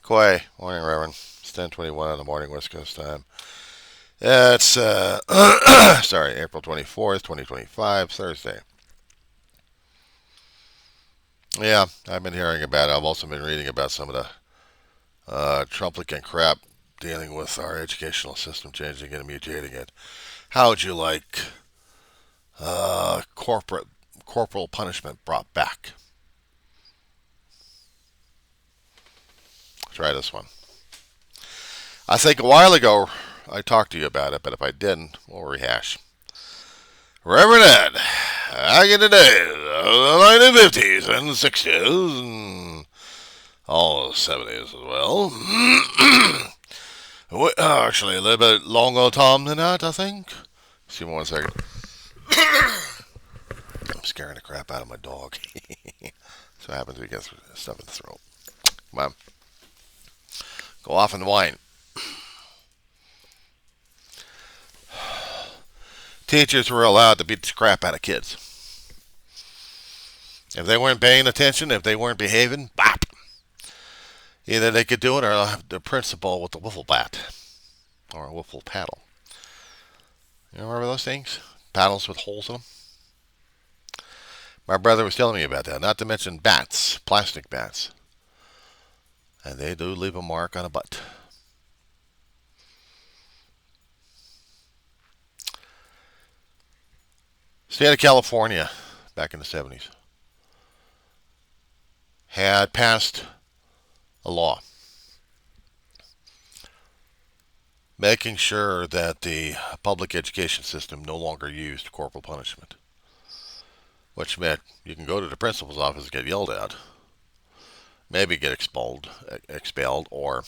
KWE, morning, Reverend. It's 10:21 in the morning, West Coast time. It's sorry, April 24th, 2025, Thursday. Yeah, I've been hearing about it. I've also been reading about some of the Trumplican crap dealing with our educational system changing and mutating it. How would you like corporal punishment brought back? Try this one. I think a while ago I talked to you about it, but if I didn't, we'll rehash. Reverend Ed, back in the days of the 1950s and 60s and all the 70s as well. Actually, a little bit longer Tom than that, I think. Excuse me 1 second. I'm scaring the crap out of my dog. So it happens if he gets stuff in the throat. Come on. Go off and whine. Teachers were allowed to beat the crap out of kids. If they weren't paying attention, if they weren't behaving, bop. Either they could do it or they'll have the principal with the wiffle bat or a wiffle paddle. You remember those things? Paddles with holes in them? My brother was telling me about that. Not to mention bats, plastic bats. And they do leave a mark on a butt. State of California, back in the 70s, had passed a law making sure that the public education system no longer used corporal punishment, which meant you can go to the principal's office and get yelled at, maybe get expelled, or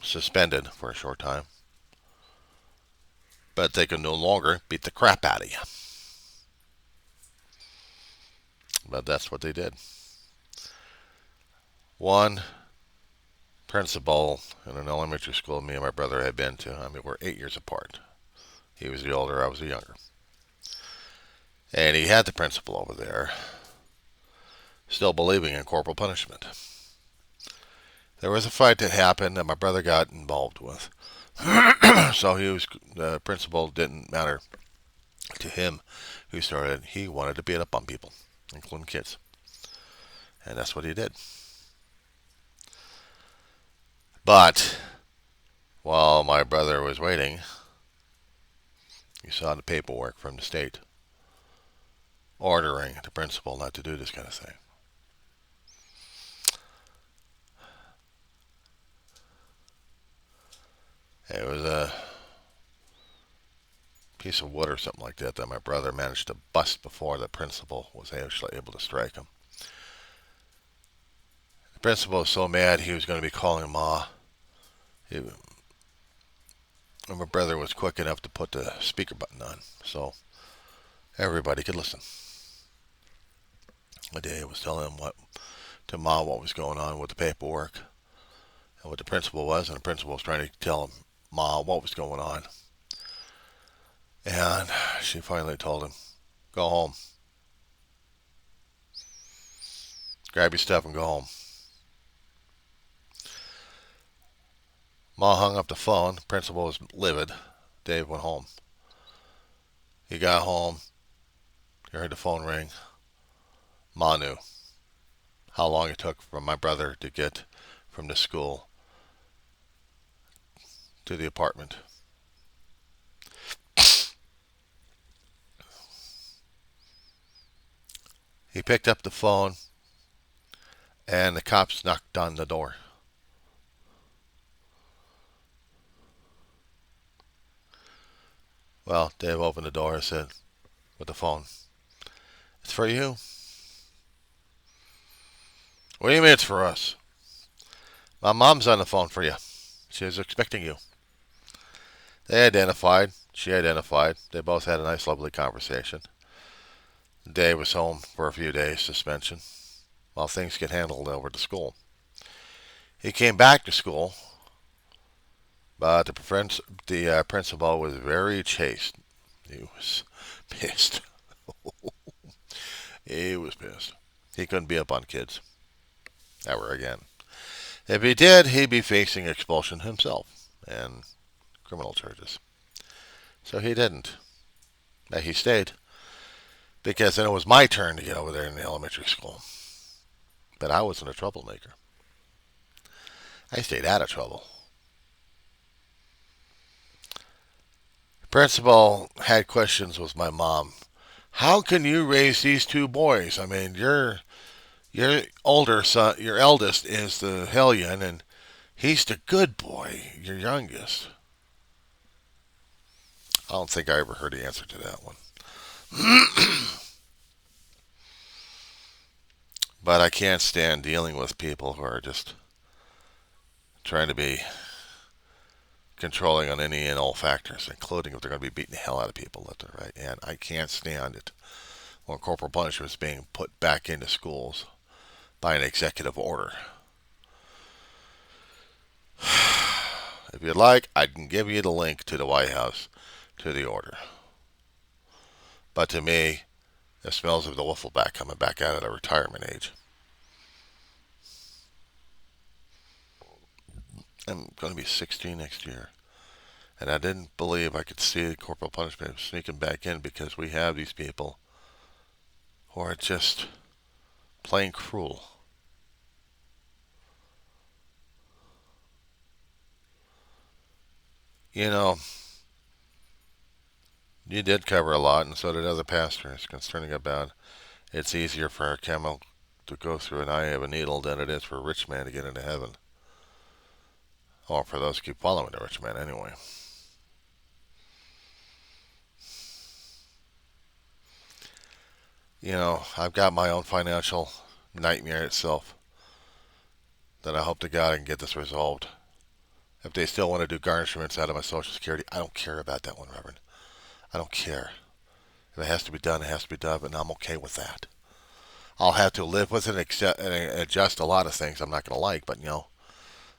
suspended for a short time, but they can no longer beat the crap out of you. But that's what they did. One principal in an elementary school me and my brother had been to, I mean, we're 8 years apart. He was the older, I was the younger. And he had the principal over there still believing in corporal punishment. There was a fight that happened that my brother got involved with. So the principal didn't matter to him who started. He wanted to beat up on people, including kids. And that's what he did. But while my brother was waiting, he saw the paperwork from the state ordering the principal not to do this kind of thing. It was a piece of wood or something like that that my brother managed to bust before the principal was actually able to strike him. The principal was so mad he was going to be calling Ma. And my brother was quick enough to put the speaker button on so everybody could listen. Dave was telling him to Ma what was going on with the paperwork and what the principal was, and the principal was trying to tell him Ma what was going on. And she finally told him, "Go home. Grab your stuff and go home." Ma hung up the phone. The principal was livid. Dave went home. He got home. He heard the phone ring. Ma knew how long it took for my brother to get from the school to the apartment. He picked up the phone and the cops knocked on the door. Well, Dave opened the door and said, with the phone, "It's for you." "What do you mean it's for us?" "My mom's on the phone for you. She was expecting you." They identified. She identified. They both had a nice, lovely conversation. Dave was home for a few days, suspension, while things get handled over to school. He came back to school, but the principal was very chaste. He was pissed. He was pissed. He couldn't be up on kids. ever again. If he did, he'd be facing expulsion himself and criminal charges. So he didn't. He stayed because then it was my turn to get over there in the elementary school. But I wasn't a troublemaker. I stayed out of trouble. The principal had questions with my mom. How can you raise these two boys? I mean, your older son, your eldest is the hellion, and he's the good boy, your youngest. I don't think I ever heard the answer to that one. But I can't stand dealing with people who are just trying to be controlling on any and all factors, including if they're going to be beating the hell out of people left and right. And I can't stand it when corporal punishment is being put back into schools by an executive order. If you'd like, I can give you the link to the White House to the order. But to me, it smells of the wiffleback coming back out of the retirement age. I'm going to be 16 next year. And I didn't believe I could see corporal punishment sneaking back in because we have these people who are just plain cruel. You know, you did cover a lot, and so did other pastors, concerning about it's easier for a camel to go through an eye of a needle than it is for a rich man to get into heaven. Or for those who keep following the rich man anyway. You know, I've got my own financial nightmare itself that I hope to God I can get this resolved. If they still want to do garnishments out of my Social Security, I don't care about that one, Reverend. I don't care. If it has to be done, it has to be done, and I'm okay with that. I'll have to live with it and adjust a lot of things I'm not going to like, but,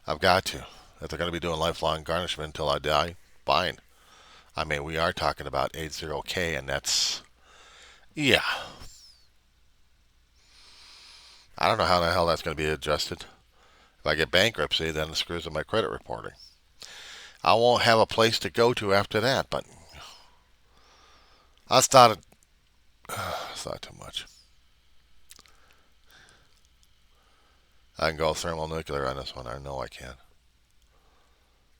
I've got to. If they're going to be doing lifelong garnishment until I die, fine. I mean, we are talking about 80K, and that's, yeah. I don't know how the hell that's going to be adjusted. If I get bankruptcy, then it screws up my credit reporting. I won't have a place to go to after that, but I thought it's not too much. I can go thermonuclear on this one. I know I can.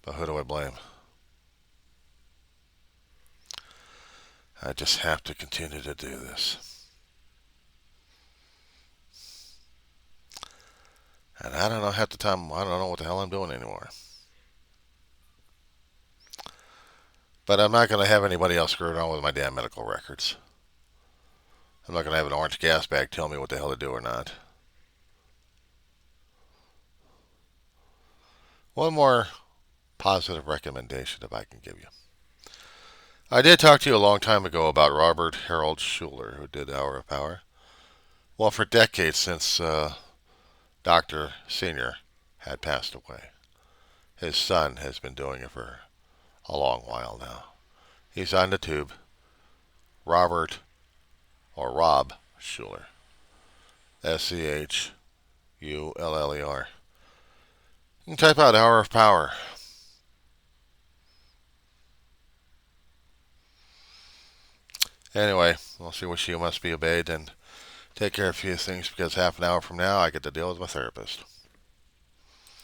But who do I blame? I just have to continue to do this. And I don't know half the time, I don't know what the hell I'm doing anymore. But I'm not going to have anybody else screw around with my damn medical records. I'm not going to have an orange gas bag tell me what the hell to do or not. One more positive recommendation if I can give you. I did talk to you a long time ago about Robert Harold Schuler, who did Hour of Power. Well, for decades since Dr. Senior had passed away, his son has been doing it for a long while now. He's on the tube. Robert, or Rob Schuler. SCHULLER. You can type out Hour of Power. Anyway, I'll see what she must be obeyed and take care of a few things because half an hour from now I get to deal with my therapist.